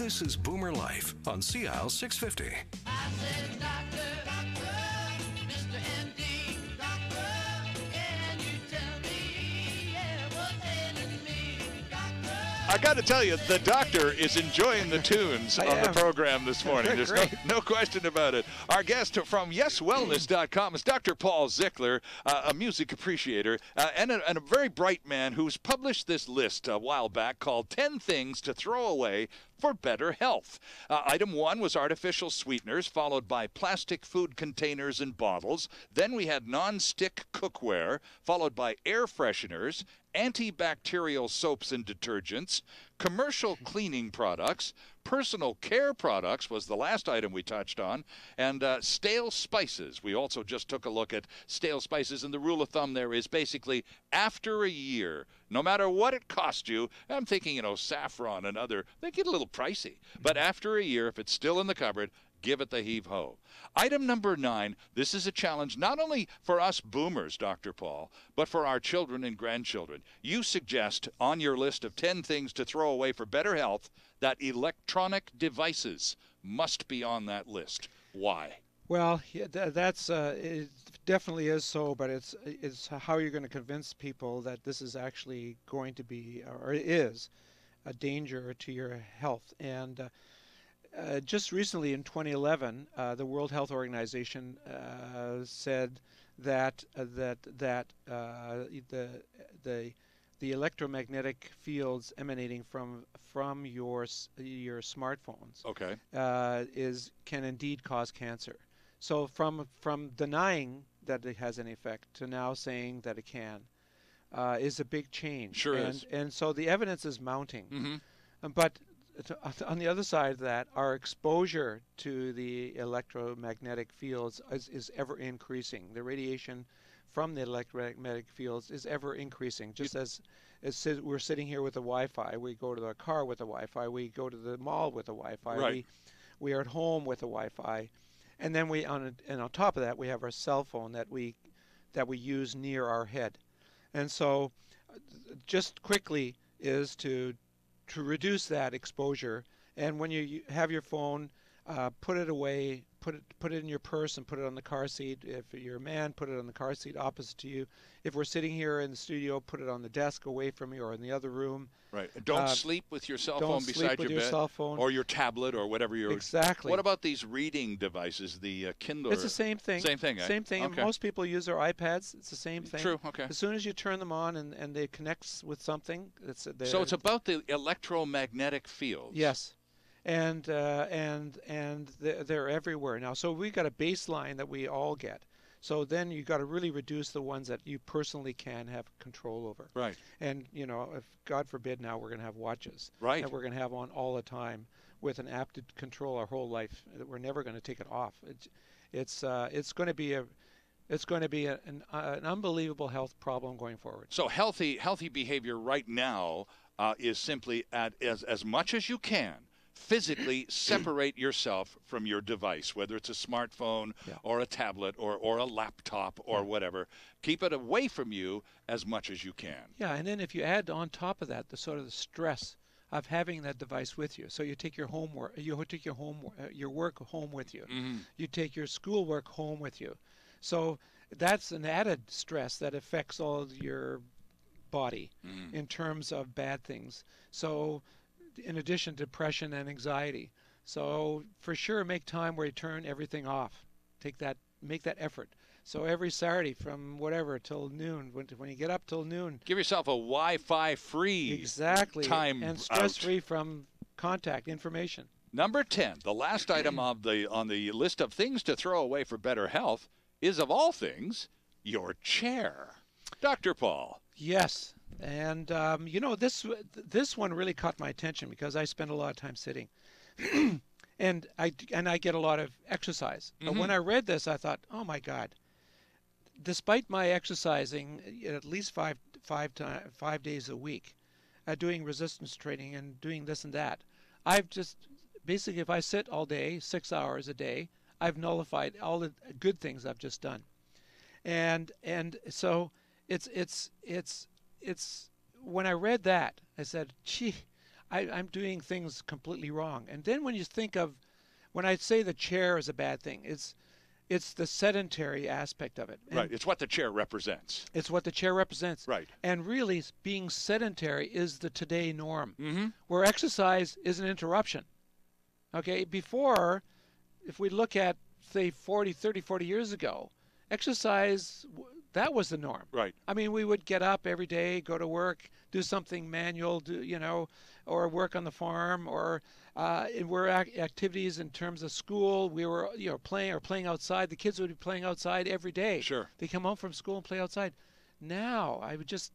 This is Boomer Life on CL 650. I said, doctor, Mr. MD, doctor, can you tell me, what's ailing me, doctor? I got to tell you, the doctor is enjoying the tunes on the program this morning. There's no question about it. Our guest from YesWellness.com is Dr. Paul Zicler, a music appreciator and a very bright man who's published this list a while back called 10 Things to Throw Away for Better Health. Item 1 was artificial sweeteners, followed by plastic food containers and bottles. Then we had non-stick cookware, followed by air fresheners, antibacterial soaps and detergents, commercial cleaning products, personal care products was the last item we touched on, and stale spices. We also just took a look at stale spices, and the rule of thumb there is basically after a year, no matter what it cost you, I'm thinking, saffron and other, they get a little pricey. But after a year, if it's still in the cupboard, give it the heave-ho. Item number 9, this is a challenge not only for us boomers, Dr. Paul, but for our children and grandchildren. You suggest on your list of 10 things to throw away for better health that electronic devices must be on that list. Why? Well, that's it definitely is so, but it's how you're going to convince people that this is actually going to be, or is, a danger to your health. And just recently in 2011, the World Health Organization said that the electromagnetic fields emanating from your smartphones can indeed cause cancer. So from denying that it has any effect to now saying that it can is a big change. Sure is. And so the evidence is mounting. Mm-hmm. But on the other side of that, our exposure to the electromagnetic fields is ever increasing. The radiation from the electromagnetic fields is ever increasing. Just as we're sitting here with the Wi-Fi, we go to the car with the Wi-Fi, we go to the mall with the Wi-Fi, right. we are at home with the Wi-Fi, and then on top of that we have our cell phone that we use near our head. And so just quickly is to reduce that exposure, and when you have your phone, put it away, put it in your purse and put it on the car seat. If you're a man, put it on the car seat opposite to you. If we're sitting here in the studio, put it on the desk away from you or in the other room. Right. Don't sleep with your cell phone beside your bed, cell phone. Or your tablet or whatever you're. Exactly. What about these reading devices, the Kindle? It's the same thing. Same thing. Same thing. Okay. Most people use their iPads. It's the same thing. True. Okay. As soon as you turn them on and they connect with something, so it's about the electromagnetic fields. Yes. And they're everywhere now. So we got a baseline that we all get. So then you got to really reduce the ones that you personally can have control over. Right. And if God forbid now we're going to have watches. Right. That we're going to have on all the time with an app to control our whole life. That we're never going to take it off. It's going to be an unbelievable health problem going forward. So healthy behavior right now is simply as much as you can. Physically separate yourself from your device, whether it's a smartphone or a tablet or a laptop or whatever. Keep it away from you as much as you can. Yeah, and then if you add on top of that the sort of the stress of having that device with you, so you take your homework, your work home with you, mm-hmm. you take your schoolwork home with you, so that's an added stress that affects all of your body in terms of bad things. So in addition to depression and anxiety. So for sure make time where you turn everything off. Make that effort. So every Saturday from whatever till noon, when you get up till noon. Give yourself a Wi-Fi free time and stress-free from contact information. Number 10, the last item on the list of things to throw away for better health is, of all things, your chair. Dr. Paul. Yes. And this one really caught my attention because I spend a lot of time sitting, and I get a lot of exercise. Mm-hmm. But when I read this, I thought, oh my God! Despite my exercising at least five days a week, doing resistance training and doing this and that, I've just basically, if I sit all day, 6 hours a day, I've nullified all the good things I've just done, and so it's when I read that, I said, gee, I'm doing things completely wrong. And then when you think of, when I say the chair is a bad thing, it's the sedentary aspect of it. And Right. It's what the chair represents. it's what the chair represents. Right. And really, being sedentary is the today norm, Mm-hmm. where exercise is an interruption. Okay, before, if we look at, say, 40 years ago, exercise, that was the norm. Right. I mean, we would get up every day, go to work, do something manual, or work on the farm, or activities in terms of school. We were, playing outside. The kids would be playing outside every day. Sure. They come home from school and play outside. Now,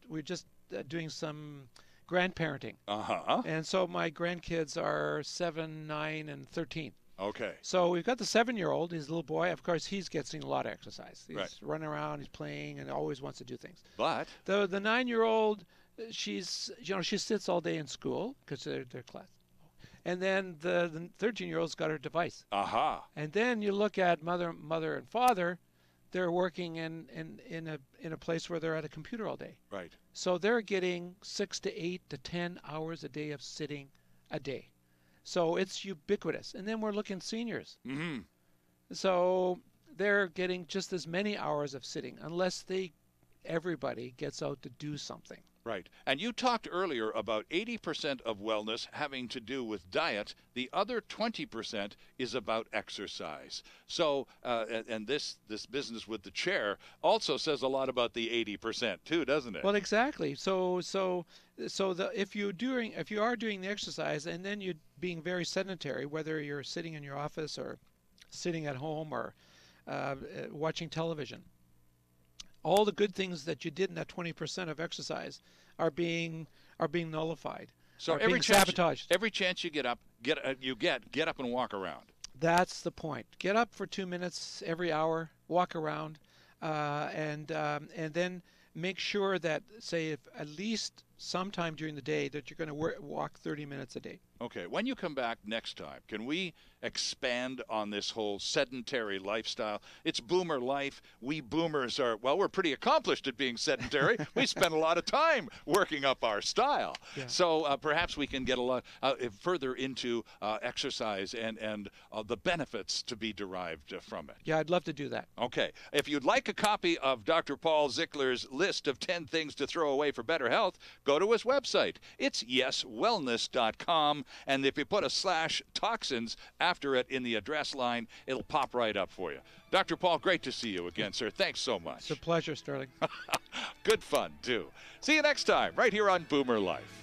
we're just doing some grandparenting, Uh-huh. and so my grandkids are 7, 9, and 13. Okay. So we've got the 7-year-old. He's a little boy. Of course, he's getting a lot of exercise. He's Right. running around. He's playing, and always wants to do things. But The 9-year-old, she sits all day in school because they're class. And then the 13-year-old's got her device. aha. And then you look at mother and father. They're working in a place where they're at a computer all day. Right. So they're getting 6 to 8 to 10 hours a day of sitting a day. So it's ubiquitous. And then we're looking seniors. Mm-hmm. So they're getting just as many hours of sitting unless everybody gets out to do something. Right. And you talked earlier about 80% of wellness having to do with diet. The other 20% is about exercise. So, and this business with the chair also says a lot about the 80% too, doesn't it? Well, exactly. If you are doing the exercise and then you're being very sedentary, whether you're sitting in your office or sitting at home or watching television, all the good things that you did in that 20% of exercise are being nullified. So are every being chance, sabotaged. every chance you get up, get up and walk around. That's the point. Get up for 2 minutes every hour, walk around, and then make sure that, say, if at least sometime during the day that you're going to walk 30 minutes a day. Okay, when you come back next time, can we expand on this whole sedentary lifestyle? It's boomer life. We boomers we're pretty accomplished at being sedentary. We spend a lot of time working up our style. Yeah. So perhaps we can get a lot further into exercise and the benefits to be derived from it. Yeah, I'd love to do that. Okay. If you'd like a copy of Dr. Paul Zickler's list of 10 things to throw away for better health, go to his website. It's yeswellness.com. And if you put a /toxins after it in the address line, it'll pop right up for you. Dr. Paul, great to see you again, sir. Thanks so much. It's a pleasure, Sterling. Good fun, too. See you next time, right here on Boomer Life.